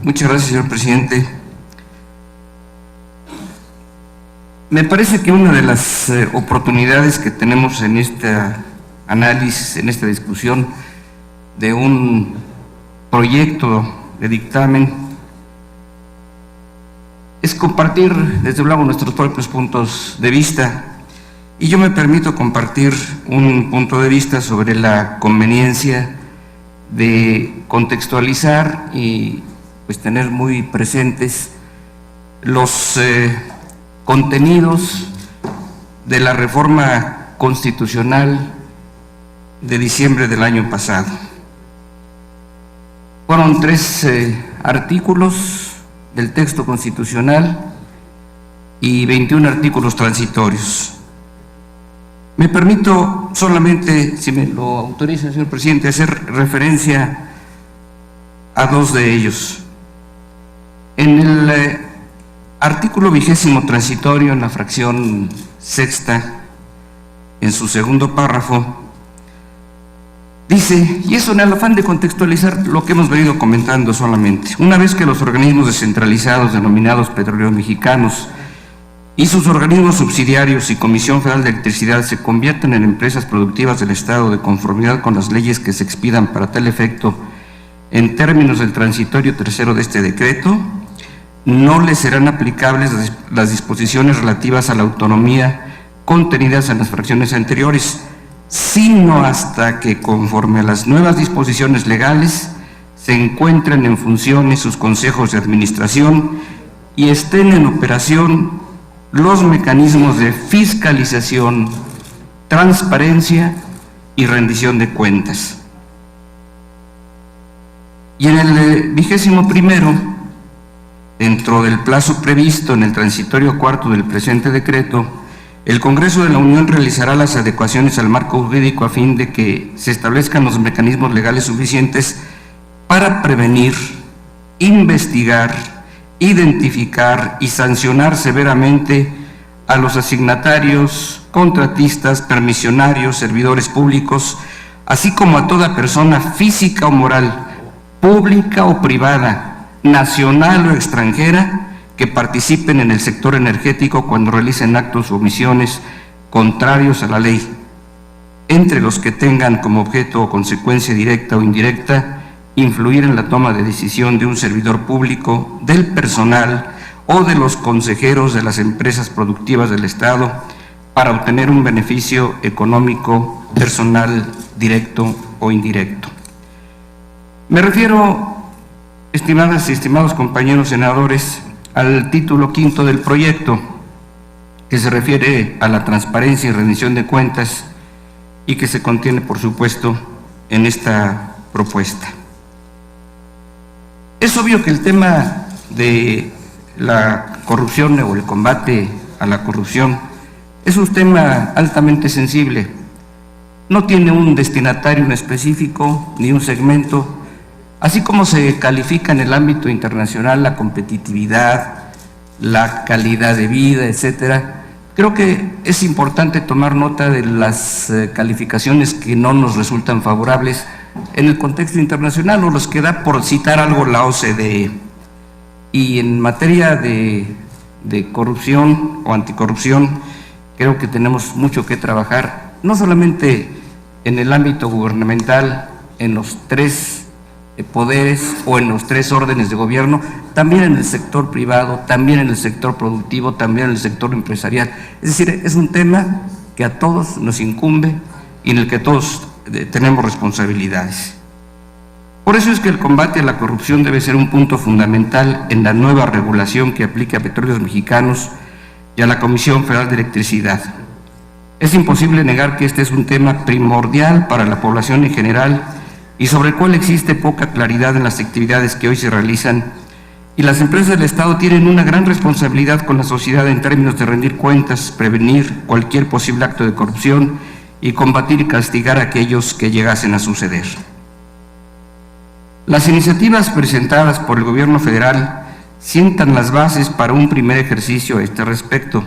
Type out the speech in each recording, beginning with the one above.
Muchas gracias, señor presidente. Me parece que una de las oportunidades que tenemos en este análisis, en esta discusión de un proyecto de dictamen, es compartir, desde luego, nuestros propios puntos de vista. Y yo me permito compartir un punto de vista sobre la conveniencia de contextualizar y pues tener muy presentes los contenidos de la reforma constitucional de diciembre del año pasado. Fueron 3 artículos del texto constitucional y 21 artículos transitorios. Me permito solamente, si me lo autoriza, señor presidente, hacer referencia a 2 de ellos. En el artículo 20º transitorio, en la fracción 6ª, en su segundo párrafo, dice, y eso en el afán de contextualizar lo que hemos venido comentando solamente, una vez que los organismos descentralizados denominados Petróleos Mexicanos y sus organismos subsidiarios y Comisión Federal de Electricidad se convierten en empresas productivas del Estado de conformidad con las leyes que se expidan para tal efecto en términos del transitorio tercero de este decreto, no les serán aplicables las disposiciones relativas a la autonomía contenidas en las fracciones anteriores, sino hasta que, conforme a las nuevas disposiciones legales, se encuentren en funciones sus consejos de administración y estén en operación los mecanismos de fiscalización, transparencia y rendición de cuentas. Y en el 21º, dentro del plazo previsto en el transitorio cuarto del presente decreto, el Congreso de la Unión realizará las adecuaciones al marco jurídico a fin de que se establezcan los mecanismos legales suficientes para prevenir, investigar, identificar y sancionar severamente a los asignatarios, contratistas, permisionarios, servidores públicos, así como a toda persona física o moral, pública o privada, nacional o extranjera, que participen en el sector energético cuando realicen actos o omisiones contrarios a la ley, entre los que tengan como objeto o consecuencia directa o indirecta influir en la toma de decisión de un servidor público, del personal o de los consejeros de las empresas productivas del Estado para obtener un beneficio económico, personal, directo o indirecto. Me refiero, estimadas y estimados compañeros senadores, al título 5º del proyecto, que se refiere a la transparencia y rendición de cuentas y que se contiene, por supuesto, en esta propuesta. Es obvio que el tema de la corrupción o el combate a la corrupción es un tema altamente sensible. No tiene un destinatario en específico ni un segmento. Así como se califica en el ámbito internacional la competitividad, la calidad de vida, etcétera, creo que es importante tomar nota de las calificaciones que no nos resultan favorables en el contexto internacional, o los que da, por citar algo, la OCDE. Y en materia de corrupción o anticorrupción, creo que tenemos mucho que trabajar, no solamente en el ámbito gubernamental, en los 3 poderes o en los 3 órdenes de gobierno, también en el sector privado, también en el sector productivo, también en el sector empresarial. Es decir, es un tema que a todos nos incumbe y en el que todos tenemos responsabilidades. Por eso es que el combate a la corrupción debe ser un punto fundamental en la nueva regulación que aplique a Petróleos Mexicanos y a la Comisión Federal de Electricidad. Es imposible negar que este es un tema primordial para la población en general y sobre el cual existe poca claridad en las actividades que hoy se realizan, y las empresas del Estado tienen una gran responsabilidad con la sociedad en términos de rendir cuentas, prevenir cualquier posible acto de corrupción y combatir y castigar a aquellos que llegasen a suceder. Las iniciativas presentadas por el Gobierno federal sientan las bases para un primer ejercicio a este respecto.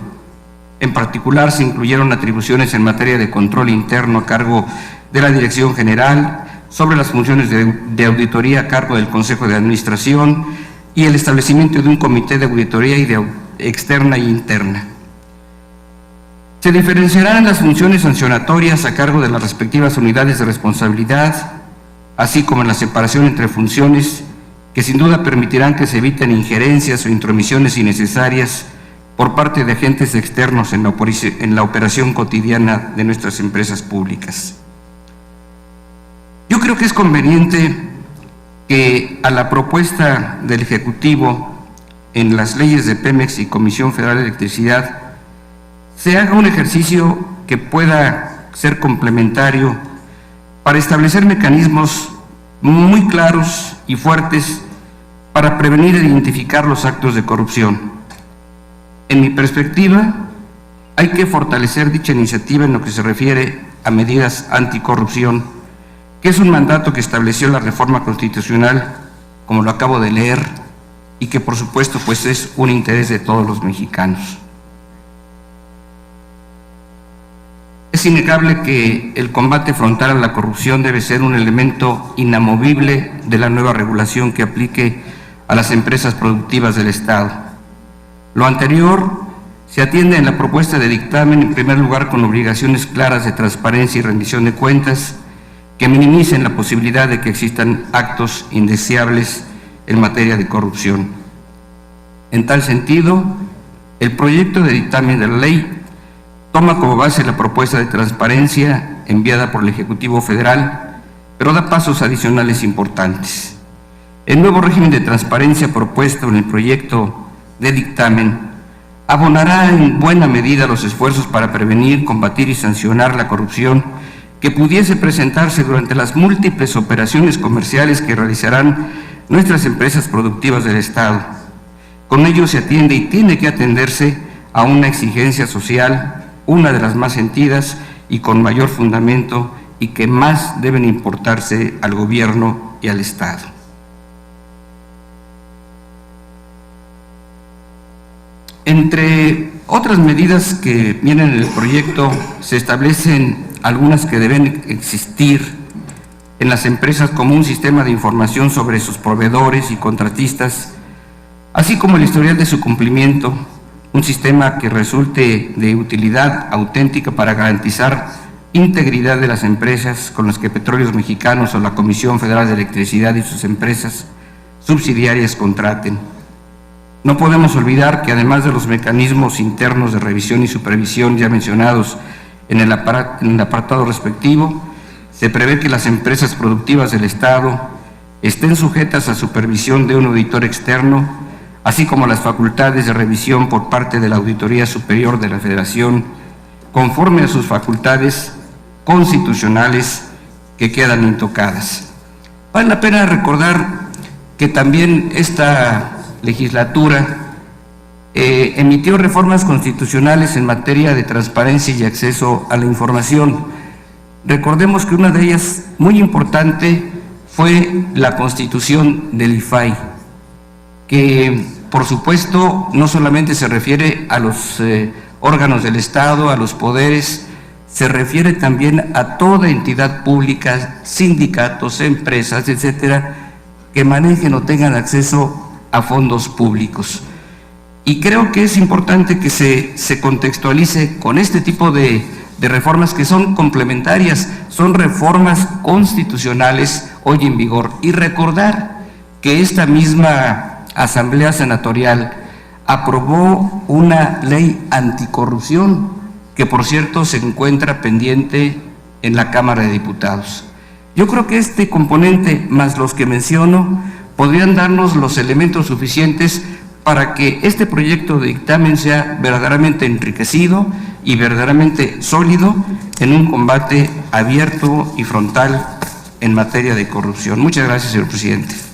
En particular, se incluyeron atribuciones en materia de control interno a cargo de la Dirección General, sobre las funciones de auditoría a cargo del Consejo de Administración, y el establecimiento de un comité de auditoría externa e interna. Se diferenciarán las funciones sancionatorias a cargo de las respectivas unidades de responsabilidad, así como en la separación entre funciones que sin duda permitirán que se eviten injerencias o intromisiones innecesarias por parte de agentes externos en la operación cotidiana de nuestras empresas públicas. Yo creo que es conveniente que a la propuesta del Ejecutivo en las leyes de Pemex y Comisión Federal de Electricidad se haga un ejercicio que pueda ser complementario para establecer mecanismos muy claros y fuertes para prevenir e identificar los actos de corrupción. En mi perspectiva, hay que fortalecer dicha iniciativa en lo que se refiere a medidas anticorrupción, que es un mandato que estableció la reforma constitucional, como lo acabo de leer, y que por supuesto pues es un interés de todos los mexicanos. Es innegable que el combate frontal a la corrupción debe ser un elemento inamovible de la nueva regulación que aplique a las empresas productivas del Estado. Lo anterior se atiende en la propuesta de dictamen, en primer lugar, con obligaciones claras de transparencia y rendición de cuentas que minimicen la posibilidad de que existan actos indeseables en materia de corrupción. En tal sentido, el proyecto de dictamen de la ley toma como base la propuesta de transparencia enviada por el Ejecutivo Federal, pero da pasos adicionales importantes. El nuevo régimen de transparencia propuesto en el proyecto de dictamen abonará en buena medida los esfuerzos para prevenir, combatir y sancionar la corrupción que pudiese presentarse durante las múltiples operaciones comerciales que realizarán nuestras empresas productivas del Estado. Con ello se atiende y tiene que atenderse a una exigencia social, una de las más sentidas y con mayor fundamento, y que más deben importarse al gobierno y al Estado. Entre otras medidas que vienen en el proyecto, se establecen algunas que deben existir en las empresas, como un sistema de información sobre sus proveedores y contratistas, así como el historial de su cumplimiento, un sistema que resulte de utilidad auténtica para garantizar integridad de las empresas con las que Petróleos Mexicanos o la Comisión Federal de Electricidad y sus empresas subsidiarias contraten. No podemos olvidar que además de los mecanismos internos de revisión y supervisión ya mencionados en el apartado respectivo, se prevé que las empresas productivas del Estado estén sujetas a supervisión de un auditor externo, así como las facultades de revisión por parte de la Auditoría Superior de la Federación, conforme a sus facultades constitucionales que quedan intocadas. Vale la pena recordar que también esta legislatura emitió reformas constitucionales en materia de transparencia y acceso a la información. Recordemos que una de ellas, muy importante, fue la constitución del IFAI, que por supuesto no solamente se refiere a los órganos del Estado, a los poderes, se refiere también a toda entidad pública, sindicatos, empresas, etcétera, que manejen o tengan acceso a fondos públicos. Y creo que es importante que se contextualice con este tipo de reformas que son complementarias, son reformas constitucionales hoy en vigor. Y recordar que esta misma Asamblea Senatorial aprobó una ley anticorrupción que, por cierto, se encuentra pendiente en la Cámara de Diputados. Yo creo que este componente, más los que menciono, podrían darnos los elementos suficientes para que este proyecto de dictamen sea verdaderamente enriquecido y verdaderamente sólido en un combate abierto y frontal en materia de corrupción. Muchas gracias, señor presidente.